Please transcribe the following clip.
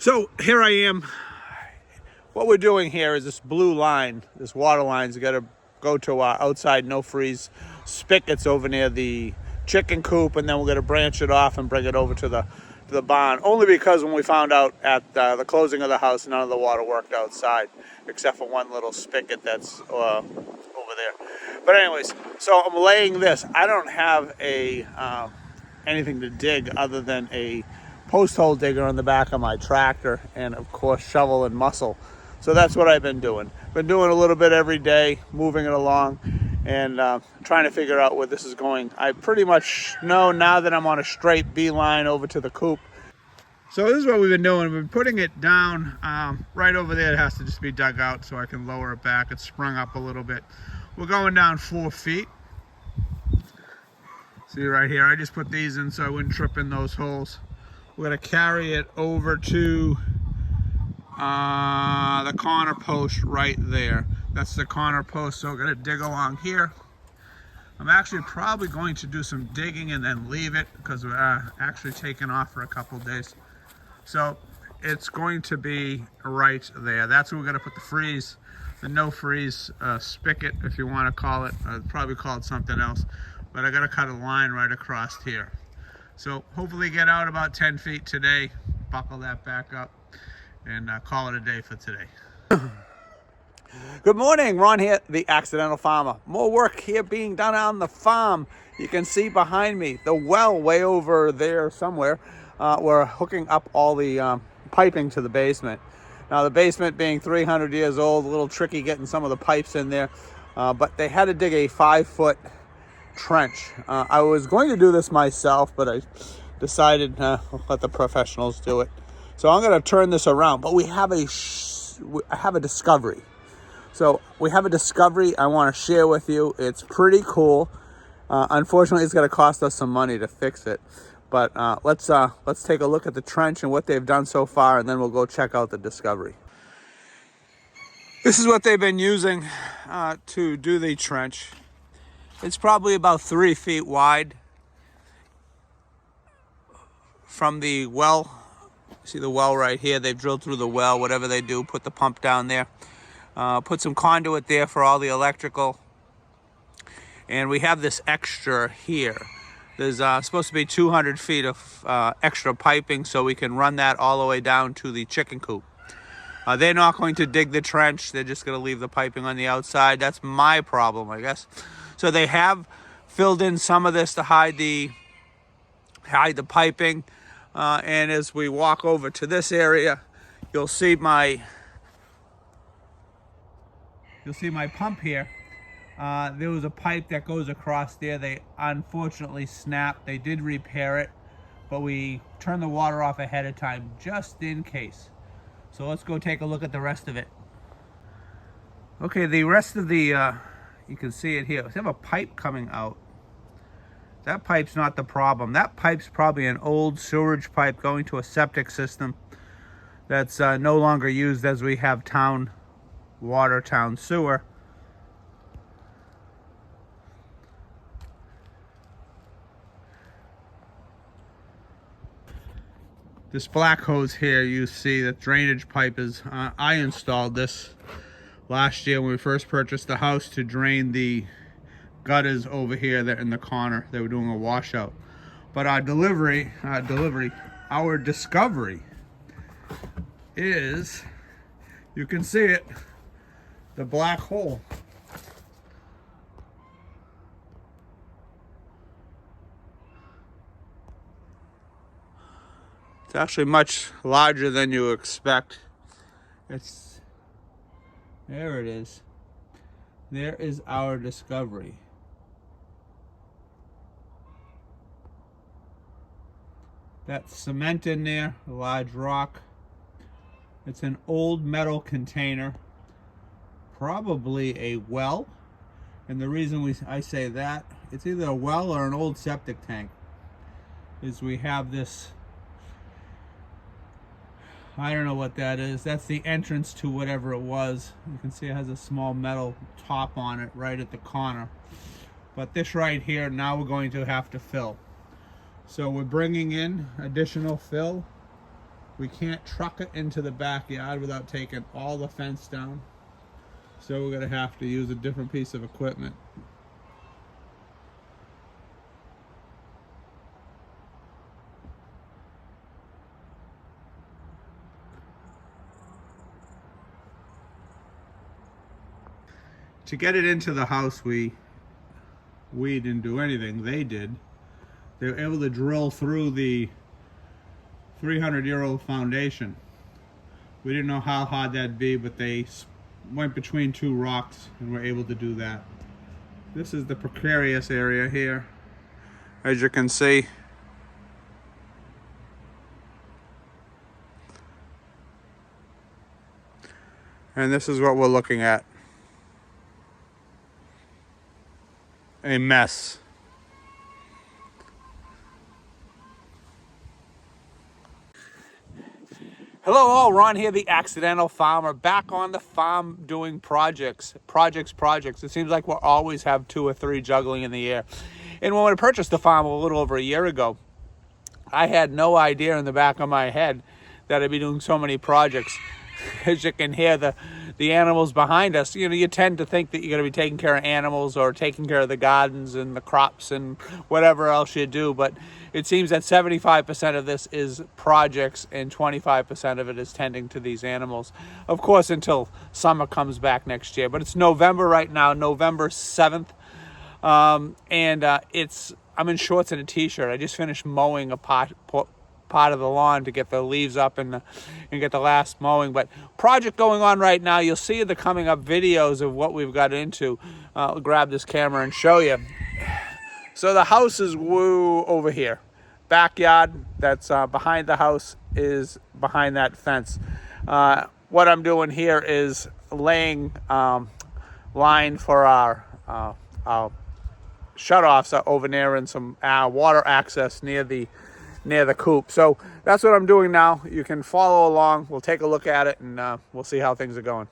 So here I am. What we're doing here is this blue line, this water line's got to go to our outside no-freeze spigots over near the chicken coop, and then we're going to branch it off and bring it over to the barn. Only because when we found out at the closing of the house, none of the water worked outside, except for one little spigot that's over there. But anyways, so I'm laying this. I don't have a anything to dig other than a post hole digger on the back of my tractor, and of course shovel and muscle. So that's what I've been doing. Been doing a little bit every day, moving it along, and trying to figure out where this is going. I pretty much know now that I'm on a straight beeline over to the coop. So this is what we've been doing. We've been putting it down right over there. It has to just be dug out so I can lower it back. It's sprung up a little bit. We're going down 4 feet. See right here, I just put these in so I wouldn't trip in those holes. We're gonna carry it over to the corner post right there. That's the corner post, so we're gonna dig along here. I'm actually probably going to do some digging and then leave it because we're actually taking off for a couple days. So it's going to be right there. That's where we're gonna put the no-freeze spigot, if you wanna call it. I'd probably call it something else, but I gotta cut a line right across here. So hopefully get out about 10 feet today, buckle that back up, and call it a day for today. Good morning, Ron here, the Accidental Farmer. More work here being done on the farm. You can see behind me the well way over there somewhere. We're hooking up all the piping to the basement. Now the basement being 300 years old, a little tricky getting some of the pipes in there, but they had to dig a 5-foot trench. I was going to do this myself, but I decided let the professionals do it. So I'm going to turn this around, but we have a discovery. So we have a discovery I want to share with you. It's pretty cool. Unfortunately, it's going to cost us some money to fix it. But let's take a look at the trench and what they've done so far, and then we'll go check out the discovery. This is what they've been using to do the trench. It's probably about 3 feet wide from the well. See the well right here? They've drilled through the well, whatever they do, put the pump down there. Put some conduit there for all the electrical. And we have this extra here. There's supposed to be 200 feet of extra piping, so we can run that all the way down to the chicken coop. They're not going to dig the trench. They're just going to leave the piping on the outside. That's my problem, I guess. So they have filled in some of this to hide the piping. And as we walk over to this area, you'll see my pump here. There was a pipe that goes across there. They unfortunately snapped. They did repair it, but we turned the water off ahead of time just in case. So let's go take a look at the rest of it. Okay, the rest of the you can see it here. We have a pipe coming out. That pipe's not the problem. That pipe's probably an old sewerage pipe going to a septic system that's no longer used, as we have town water, town sewer. This black hose here, you see the drainage pipe is, I installed this last year when we first purchased the house to drain the gutters over here that in the corner. They were doing a washout. But our discovery is, you can see it, the black hole. It's actually much larger than you expect. There it is. There is our discovery. That's cement in there, a large rock. It's an old metal container, probably a well. And the reason I say that, it's either a well or an old septic tank, is we have this, I don't know what that is. That's the entrance to whatever it was. You can see it has a small metal top on it right at the corner. But this right here, now we're going to have to fill. So we're bringing in additional fill We can't truck it into the backyard without taking all the fence down. So we're going to have to use a different piece of equipment. To get it into the house, we didn't do anything. They did. They were able to drill through the 300-year-old foundation. We didn't know how hard that'd be, but they went between two rocks and were able to do that. This is the precarious area here, as you can see. And this is what we're looking at. A mess. Hello all, Ron here, the Accidental Farmer, back on the farm doing projects. It seems like we'll always have 2 or 3 juggling in the air. And when I purchased the farm a little over a year ago, I had no idea in the back of my head that I'd be doing so many projects. As you can hear the animals behind us, you know, you tend to think that you're going to be taking care of animals or taking care of the gardens and the crops and whatever else you do, but it seems that 75% of this is projects and 25% of it is tending to these animals. Of course, until summer comes back next year, but it's November right now, November 7th, and I'm in shorts and a t-shirt. I just finished mowing a part of the lawn to get the leaves up and get the last mowing. But project going on right now. You'll see the coming up videos of what we've got into. I'll grab this camera and show you. So the house is over here. Backyard that's behind the house is behind that fence. What I'm doing here is laying line for our shutoffs over there and some water access near the coop. So that's what I'm doing now. You can follow along. We'll take a look at it and we'll see how things are going.